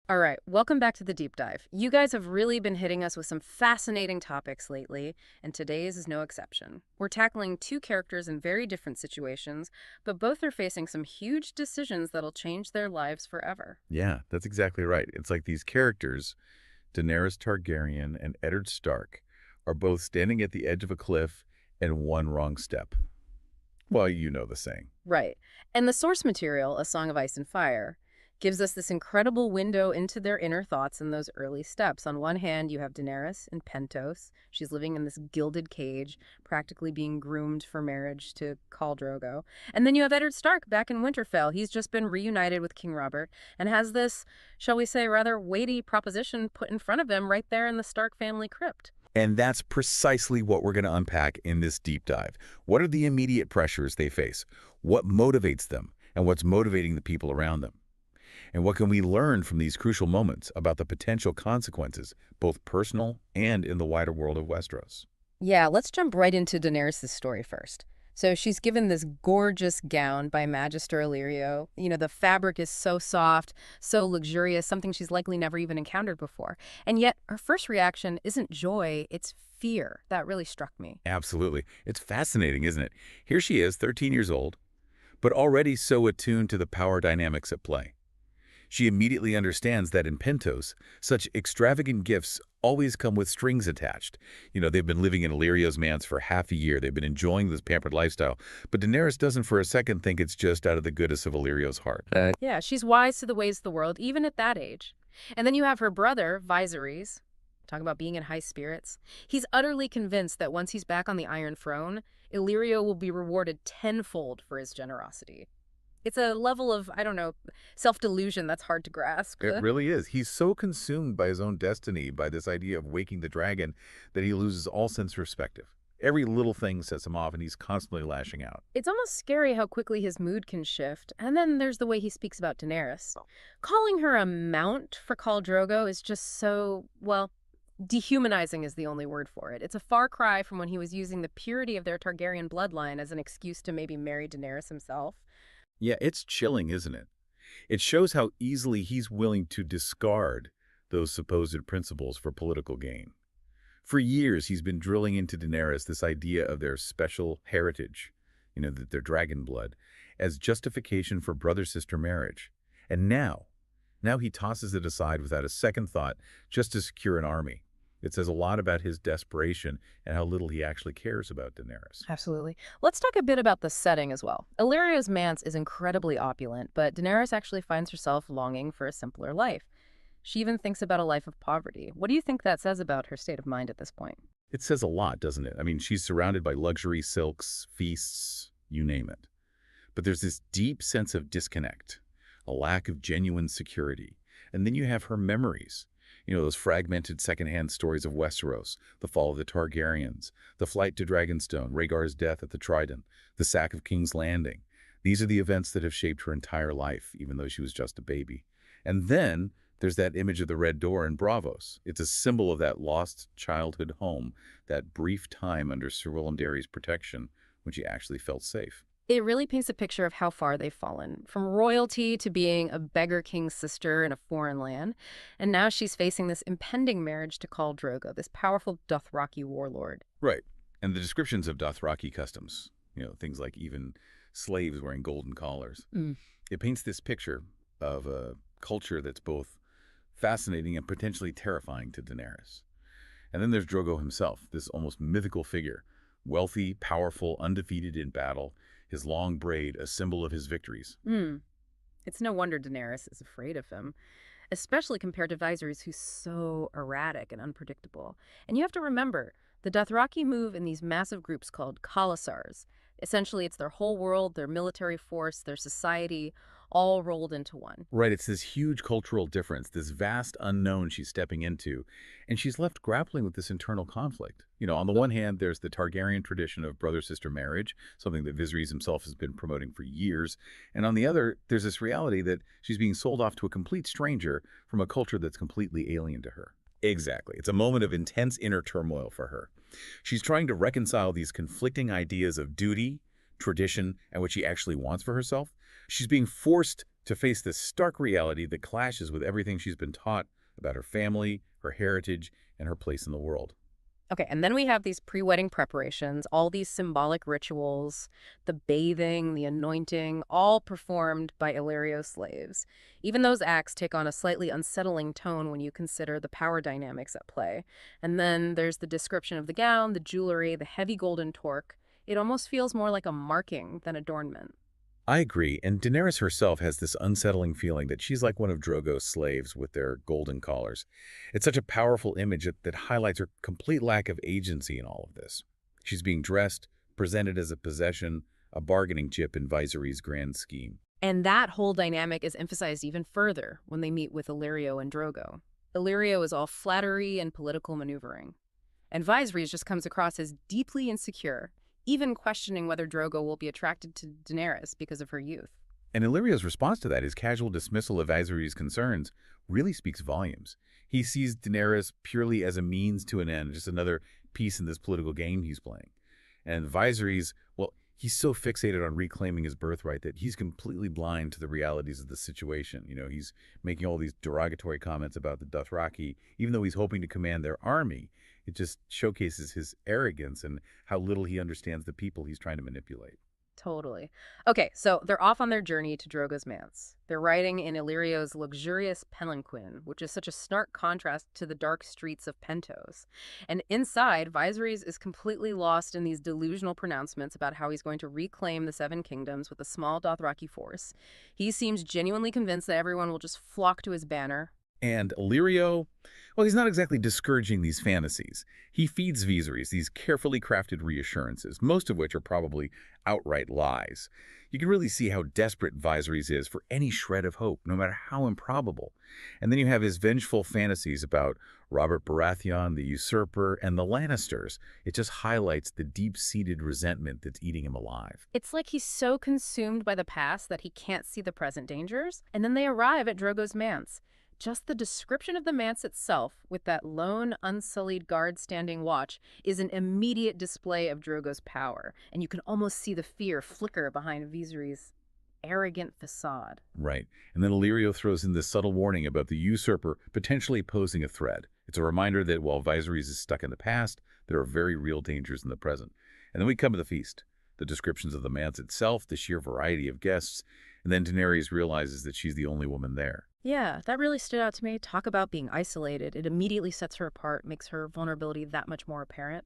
All right, welcome back to the deep dive. You guys have really been hitting us with some fascinating topics lately, and today's is no exception. We're tackling two characters in very different situations, but both are facing some huge decisions that'll change their lives forever. Yeah, that's exactly right. It's like these characters, Daenerys Targaryen and Eddard Stark, are both standing at the edge of a cliff and one wrong step. Well, you know the saying. Right. And the source material, A Song of Ice and Fire, gives us this incredible window into their inner thoughts in those early steps. On one hand, you have Daenerys in Pentos. She's living in this gilded cage, practically being groomed for marriage to Khal Drogo. And then you have Eddard Stark back in Winterfell. He's just been reunited with King Robert and has this, shall we say, rather weighty proposition put in front of him right there in the Stark family crypt. And that's precisely what we're going to unpack in this deep dive. What are the immediate pressures they face? What motivates them? And what's motivating the people around them? And what can we learn from these crucial moments about the potential consequences, both personal and in the wider world of Westeros? Yeah, let's jump right into Daenerys' story first. So she's given this gorgeous gown by Magister Illyrio. You know, the fabric is so soft, so luxurious, something she's likely never even encountered before. And yet her first reaction isn't joy, it's fear. That really struck me. Absolutely. It's fascinating, isn't it? Here she is, 13 years old, but already so attuned to the power dynamics at play. She immediately understands that in Pentos, such extravagant gifts always come with strings attached. You know, they've been living in Illyrio's manse for half a year. They've been enjoying this pampered lifestyle. But Daenerys doesn't for a second think it's just out of the goodness of Illyrio's heart. Yeah, she's wise to the ways of the world, even at that age. And then you have her brother, Viserys. Talk about being in high spirits. He's utterly convinced that once he's back on the Iron Throne, Illyrio will be rewarded tenfold for his generosity. It's a level of, I don't know, self-delusion that's hard to grasp. It really is. He's so consumed by his own destiny, by this idea of waking the dragon, that he loses all sense of perspective. Every little thing sets him off, and he's constantly lashing out. It's almost scary how quickly his mood can shift. And then there's the way he speaks about Daenerys. Calling her a mount for Khal Drogo is just so, well, dehumanizing is the only word for it. It's a far cry from when he was using the purity of their Targaryen bloodline as an excuse to maybe marry Daenerys himself. Yeah, it's chilling, isn't it? It shows how easily he's willing to discard those supposed principles for political gain. For years, he's been drilling into Daenerys this idea of their special heritage, that their dragon blood, as justification for brother-sister marriage. And now he tosses it aside without a second thought just to secure an army. It says a lot about his desperation and how little he actually cares about Daenerys. Absolutely. Let's talk a bit about the setting as well. Illyrio's manse is incredibly opulent, but Daenerys actually finds herself longing for a simpler life. She even thinks about a life of poverty. What do you think that says about her state of mind at this point? It says a lot, doesn't it? I mean, she's surrounded by luxury, silks, feasts, you name it. But there's this deep sense of disconnect, a lack of genuine security. And then you have her memories. Those fragmented secondhand stories of Westeros, the fall of the Targaryens, the flight to Dragonstone, Rhaegar's death at the Trident, the sack of King's Landing. These are the events that have shaped her entire life, even though she was just a baby. And then there's that image of the Red Door in Braavos. It's a symbol of that lost childhood home, that brief time under Sir Willem Dary's protection when she actually felt safe. It really paints a picture of how far they've fallen, from royalty to being a beggar king's sister in a foreign land. And now she's facing this impending marriage to Khal Drogo, this powerful Dothraki warlord. Right. And the descriptions of Dothraki customs, things like even slaves wearing golden collars. It paints this picture of a culture that's both fascinating and potentially terrifying to Daenerys. And then there's Drogo himself, this almost mythical figure, wealthy, powerful, undefeated in battle, his long braid a symbol of his victories. It's no wonder Daenerys is afraid of him, especially compared to Viserys, who's so erratic and unpredictable. And you have to remember, the Dothraki move in these massive groups called khalasars. Essentially, it's their whole world, their military force, their society, all rolled into one. Right, it's this huge cultural difference, this vast unknown she's stepping into, and she's left grappling with this internal conflict. On the one hand, there's the Targaryen tradition of brother-sister marriage, something that Viserys himself has been promoting for years, and on the other, there's this reality that she's being sold off to a complete stranger from a culture that's completely alien to her. Exactly. It's a moment of intense inner turmoil for her. She's trying to reconcile these conflicting ideas of duty, tradition, and what she actually wants for herself. She's being forced to face this stark reality that clashes with everything she's been taught about her family, her heritage, and her place in the world. Okay, and then we have these pre-wedding preparations, all these symbolic rituals, the bathing, the anointing, all performed by Illyrio's slaves. Even those acts take on a slightly unsettling tone when you consider the power dynamics at play. And then there's the description of the gown, the jewelry, the heavy golden torque. It almost feels more like a marking than adornment. I agree, and Daenerys herself has this unsettling feeling that she's like one of Drogo's slaves with their golden collars. It's such a powerful image that highlights her complete lack of agency in all of this. She's being dressed, presented as a possession, a bargaining chip in Viserys' grand scheme. And that whole dynamic is emphasized even further when they meet with Illyrio and Drogo. Illyrio is all flattery and political maneuvering. And Viserys just comes across as deeply insecure, even questioning whether Drogo will be attracted to Daenerys because of her youth. And Illyrio's response to that, his casual dismissal of Viserys' concerns, really speaks volumes. He sees Daenerys purely as a means to an end, just another piece in this political game he's playing. And Viserys, well, he's so fixated on reclaiming his birthright that he's completely blind to the realities of the situation. He's making all these derogatory comments about the Dothraki, even though he's hoping to command their army. It just showcases his arrogance and how little he understands the people he's trying to manipulate. Totally. Okay, so they're off on their journey to Drogo's manse. They're riding in Illyrio's luxurious palanquin, which is such a stark contrast to the dark streets of Pentos. And inside, Viserys is completely lost in these delusional pronouncements about how he's going to reclaim the Seven Kingdoms with a small Dothraki force. He seems genuinely convinced that everyone will just flock to his banner. And Illyrio, well, he's not exactly discouraging these fantasies. He feeds Viserys these carefully crafted reassurances, most of which are probably outright lies. You can really see how desperate Viserys is for any shred of hope, no matter how improbable. And then you have his vengeful fantasies about Robert Baratheon, the usurper, and the Lannisters. It just highlights the deep-seated resentment that's eating him alive. It's like he's so consumed by the past that he can't see the present dangers, and then they arrive at Drogo's manse. Just the description of the manse itself, with that lone, unsullied guard standing watch, is an immediate display of Drogo's power, and you can almost see the fear flicker behind Viserys' arrogant facade. Right. And then Illyrio throws in this subtle warning about the usurper potentially posing a threat. It's a reminder that while Viserys is stuck in the past, there are very real dangers in the present. And then we come to the feast. The descriptions of the manse itself, the sheer variety of guests, and then Daenerys realizes that she's the only woman there. Yeah, that really stood out to me. Talk about being isolated. It immediately sets her apart, makes her vulnerability that much more apparent.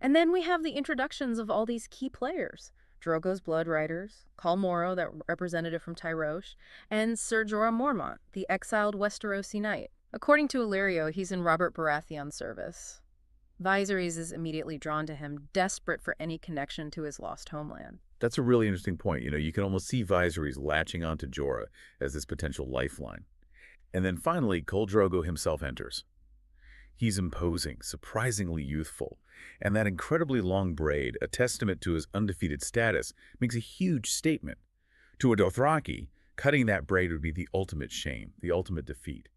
And then we have the introductions of all these key players. Drogo's blood riders, Khal Moro, that representative from Tyrosh, and Ser Jorah Mormont, the exiled Westerosi knight. According to Illyrio, he's in Robert Baratheon's service. Viserys is immediately drawn to him, desperate for any connection to his lost homeland. That's a really interesting point. You can almost see Viserys latching onto Jorah as this potential lifeline. And then finally, Khal Drogo himself enters. He's imposing, surprisingly youthful, and that incredibly long braid, a testament to his undefeated status, makes a huge statement. To a Dothraki, cutting that braid would be the ultimate shame, the ultimate defeat.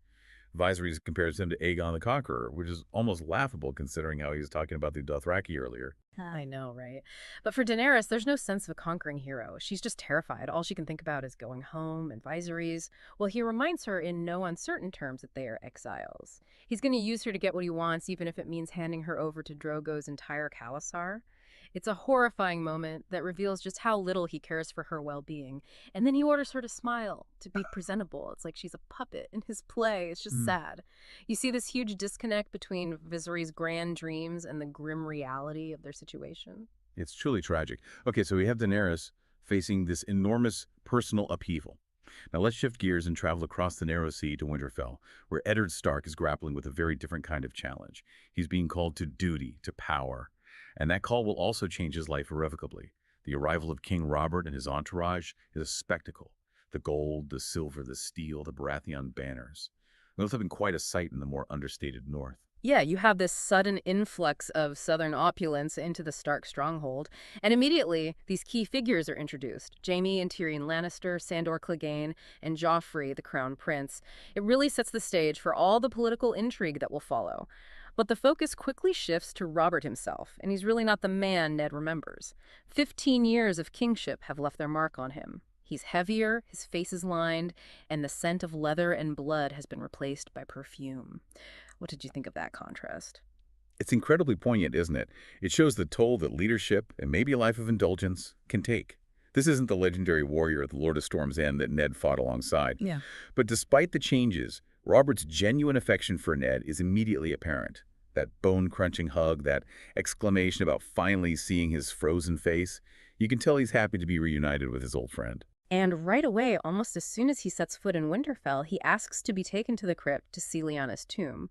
Viserys compares him to Aegon the Conqueror, which is almost laughable considering how he was talking about the Dothraki earlier. I know, right? But for Daenerys, there's no sense of a conquering hero. She's just terrified. All she can think about is going home and Viserys. Well, he reminds her in no uncertain terms that they are exiles. He's going to use her to get what he wants, even if it means handing her over to Drogo's entire Khalasar. It's a horrifying moment that reveals just how little he cares for her well-being. And then he orders her to smile, to be presentable. It's like she's a puppet in his play. It's just sad. You see this huge disconnect between Viserys' grand dreams and the grim reality of their situation. It's truly tragic. Okay, so we have Daenerys facing this enormous personal upheaval. Now let's shift gears and travel across the narrow sea to Winterfell, where Eddard Stark is grappling with a very different kind of challenge. He's being called to duty, to power. And that call will also change his life irrevocably. The arrival of King Robert and his entourage is a spectacle. The gold, the silver, the steel, the Baratheon banners. It must have been quite a sight in the more understated north. Yeah, you have this sudden influx of southern opulence into the Stark stronghold, and immediately these key figures are introduced. Jaime and Tyrion Lannister, Sandor Clegane, and Joffrey, the Crown Prince. It really sets the stage for all the political intrigue that will follow. But the focus quickly shifts to Robert himself, and he's really not the man Ned remembers. 15 years of kingship have left their mark on him. He's heavier, his face is lined, and the scent of leather and blood has been replaced by perfume. What did you think of that contrast? It's incredibly poignant, isn't it? It shows the toll that leadership, and maybe a life of indulgence, can take. This isn't the legendary warrior at the Lord of Storm's End that Ned fought alongside. Yeah. But despite the changes, Robert's genuine affection for Ned is immediately apparent. That bone-crunching hug, that exclamation about finally seeing his frozen face, you can tell he's happy to be reunited with his old friend. And right away, almost as soon as he sets foot in Winterfell, he asks to be taken to the crypt to see Lyanna's tomb.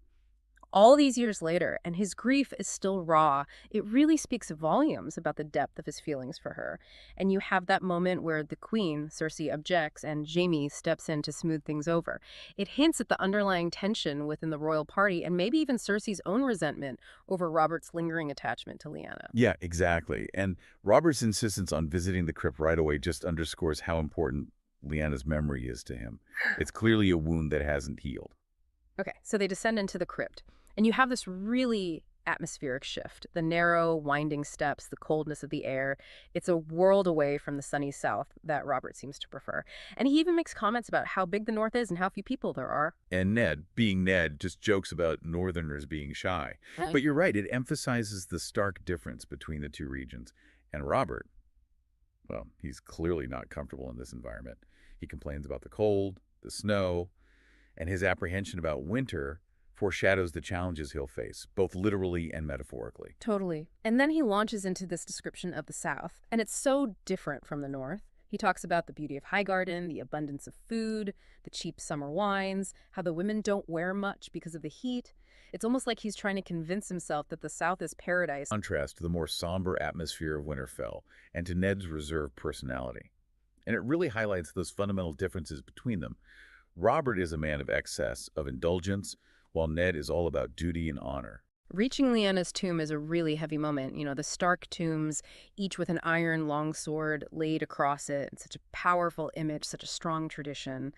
All these years later, and his grief is still raw, it really speaks volumes about the depth of his feelings for her. And you have that moment where the queen, Cersei, objects and Jaime steps in to smooth things over. It hints at the underlying tension within the royal party and maybe even Cersei's own resentment over Robert's lingering attachment to Lyanna. Yeah, exactly. And Robert's insistence on visiting the crypt right away just underscores how important Lyanna's memory is to him. It's clearly a wound that hasn't healed. Okay, so they descend into the crypt, and you have this really atmospheric shift. The narrow, winding steps, the coldness of the air. It's a world away from the sunny south that Robert seems to prefer. And he even makes comments about how big the north is and how few people there are. And Ned, being Ned, just jokes about Northerners being shy. Right. But you're right, it emphasizes the stark difference between the two regions. And Robert, well, he's clearly not comfortable in this environment. He complains about the cold, the snow, and his apprehension about winter foreshadows the challenges he'll face, both literally and metaphorically. Totally. And then he launches into this description of the South, and it's so different from the North. He talks about the beauty of Highgarden, the abundance of food, the cheap summer wines, how the women don't wear much because of the heat. It's almost like he's trying to convince himself that the South is paradise. Contrast to the more somber atmosphere of Winterfell and to Ned's reserved personality. And it really highlights those fundamental differences between them. Robert is a man of excess, of indulgence, while Ned is all about duty and honor. Reaching Lyanna's tomb is a really heavy moment. You know, the Stark tombs, each with an iron longsword laid across it. It's such a powerful image, such a strong tradition.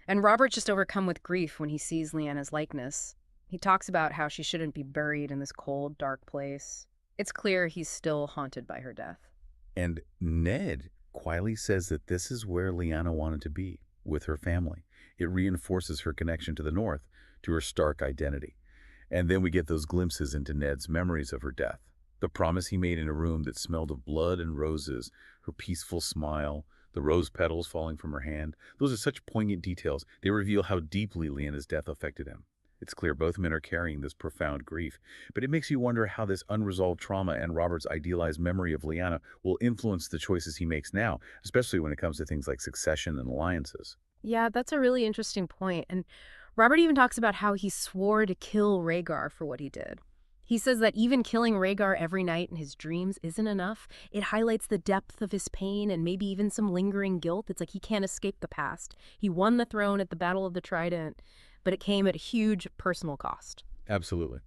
And Robert's just overcome with grief when he sees Lyanna's likeness. He talks about how she shouldn't be buried in this cold, dark place. It's clear he's still haunted by her death. And Ned quietly says that this is where Lyanna wanted to be, with her family. It reinforces her connection to the North, to her Stark identity. And then we get those glimpses into Ned's memories of her death. The promise he made in a room that smelled of blood and roses, her peaceful smile, the rose petals falling from her hand. Those are such poignant details. They reveal how deeply Lyanna's death affected him. It's clear both men are carrying this profound grief, but it makes you wonder how this unresolved trauma and Robert's idealized memory of Lyanna will influence the choices he makes now, especially when it comes to things like succession and alliances. Yeah, that's a really interesting point. And Robert even talks about how he swore to kill Rhaegar for what he did. He says that even killing Rhaegar every night in his dreams isn't enough. It highlights the depth of his pain and maybe even some lingering guilt. It's like he can't escape the past. He won the throne at the Battle of the Trident, but it came at a huge personal cost. Absolutely.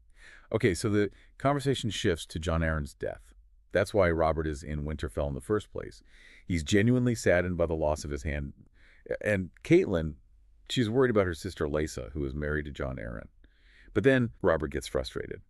Okay, so the conversation shifts to Jon Arryn's death. That's why Robert is in Winterfell in the first place. He's genuinely saddened by the loss of his hand. And Catelyn, she's worried about her sister Lysa, who is married to Jon Arryn. But then Robert gets frustrated.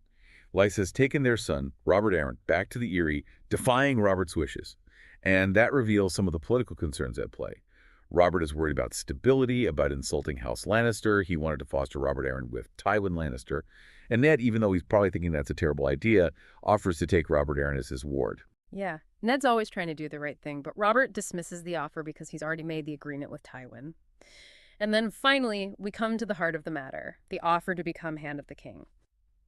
Lysa has taken their son, Robert Arryn, back to the Eyrie, defying Robert's wishes. And that reveals some of the political concerns at play. Robert is worried about stability, about insulting House Lannister. He wanted to foster Robert Arryn with Tywin Lannister. And Ned, even though he's probably thinking that's a terrible idea, offers to take Robert Arryn as his ward. Yeah, Ned's always trying to do the right thing, but Robert dismisses the offer because he's already made the agreement with Tywin. And then finally, we come to the heart of the matter, the offer to become Hand of the King.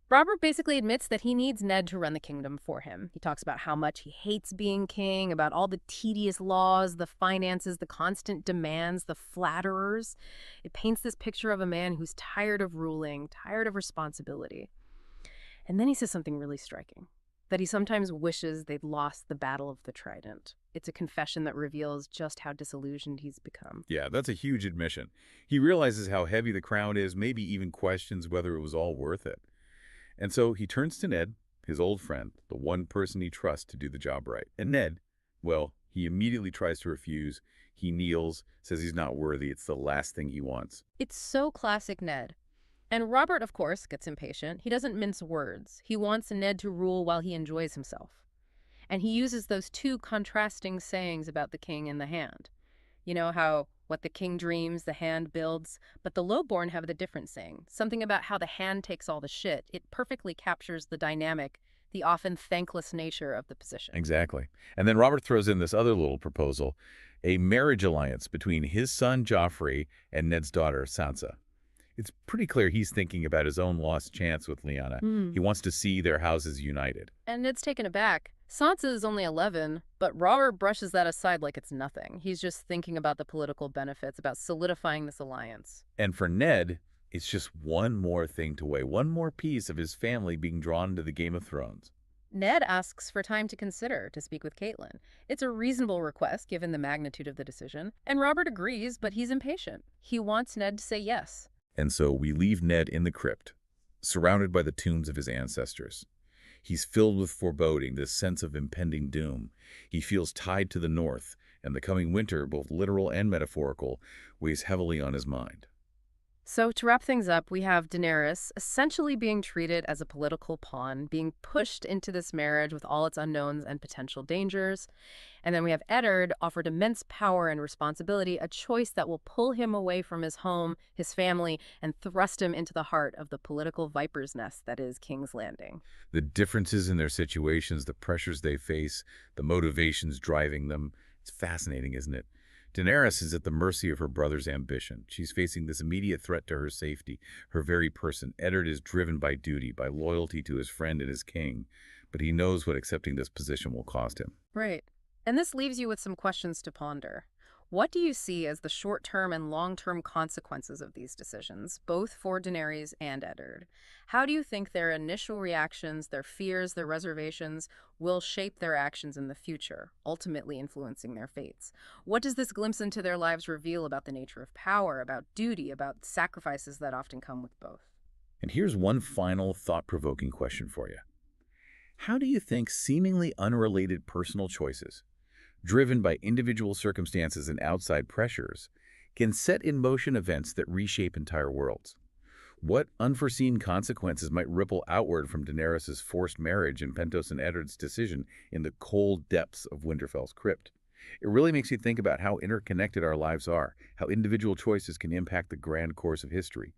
Robert basically admits that he needs Ned to run the kingdom for him. He talks about how much he hates being king, about all the tedious laws, the finances, the constant demands, the flatterers. It paints this picture of a man who's tired of ruling, tired of responsibility. And then he says something really striking, that he sometimes wishes they'd lost the Battle of the Trident. It's a confession that reveals just how disillusioned he's become. Yeah, that's a huge admission. He realizes how heavy the crown is, maybe even questions whether it was all worth it. And so he turns to Ned, his old friend, the one person he trusts to do the job right. And Ned, well, he immediately tries to refuse. He kneels, says he's not worthy. It's the last thing he wants. It's so classic Ned. And Robert, of course, gets impatient. He doesn't mince words. He wants Ned to rule while he enjoys himself. And he uses those two contrasting sayings about the king and the hand. You know how what the king dreams, the hand builds, but the lowborn have the different saying. Something about how the hand takes all the shit. It perfectly captures the dynamic, the often thankless nature of the position. Exactly. And then Robert throws in this other little proposal, a marriage alliance between his son Joffrey and Ned's daughter Sansa. It's pretty clear he's thinking about his own lost chance with Lyanna. He Hmm. wants to see their houses united. And Ned's taken aback. Sansa is only 11, but Robert brushes that aside like it's nothing. He's just thinking about the political benefits, about solidifying this alliance. And for Ned, it's just one more thing to weigh, one more piece of his family being drawn into the Game of Thrones. Ned asks for time to consider to speak with Caitlin. It's a reasonable request given the magnitude of the decision, and Robert agrees, but he's impatient. He wants Ned to say yes. And so we leave Ned in the crypt, surrounded by the tombs of his ancestors. He's filled with foreboding, this sense of impending doom. He feels tied to the north, and the coming winter, both literal and metaphorical, weighs heavily on his mind. So, to wrap things up, we have Daenerys essentially being treated as a political pawn, being pushed into this marriage with all its unknowns and potential dangers. And then we have Eddard offered immense power and responsibility, a choice that will pull him away from his home, his family, and thrust him into the heart of the political viper's nest that is King's Landing. The differences in their situations, the pressures they face, the motivations driving them, it's fascinating, isn't it? Daenerys is at the mercy of her brother's ambition. She's facing this immediate threat to her safety, her very person. Eddard is driven by duty, by loyalty to his friend and his king, but he knows what accepting this position will cost him. Right. And this leaves you with some questions to ponder. What do you see as the short-term and long-term consequences of these decisions, both for Daenerys and Eddard? How do you think their initial reactions, their fears, their reservations will shape their actions in the future, ultimately influencing their fates? What does this glimpse into their lives reveal about the nature of power, about duty, about sacrifices that often come with both? And here's one final thought-provoking question for you. How do you think seemingly unrelated personal choices, driven by individual circumstances and outside pressures, can set in motion events that reshape entire worlds? What unforeseen consequences might ripple outward from Daenerys' forced marriage and Pentos and Eddard's decision in the cold depths of Winterfell's crypt? It really makes you think about how interconnected our lives are, how individual choices can impact the grand course of history.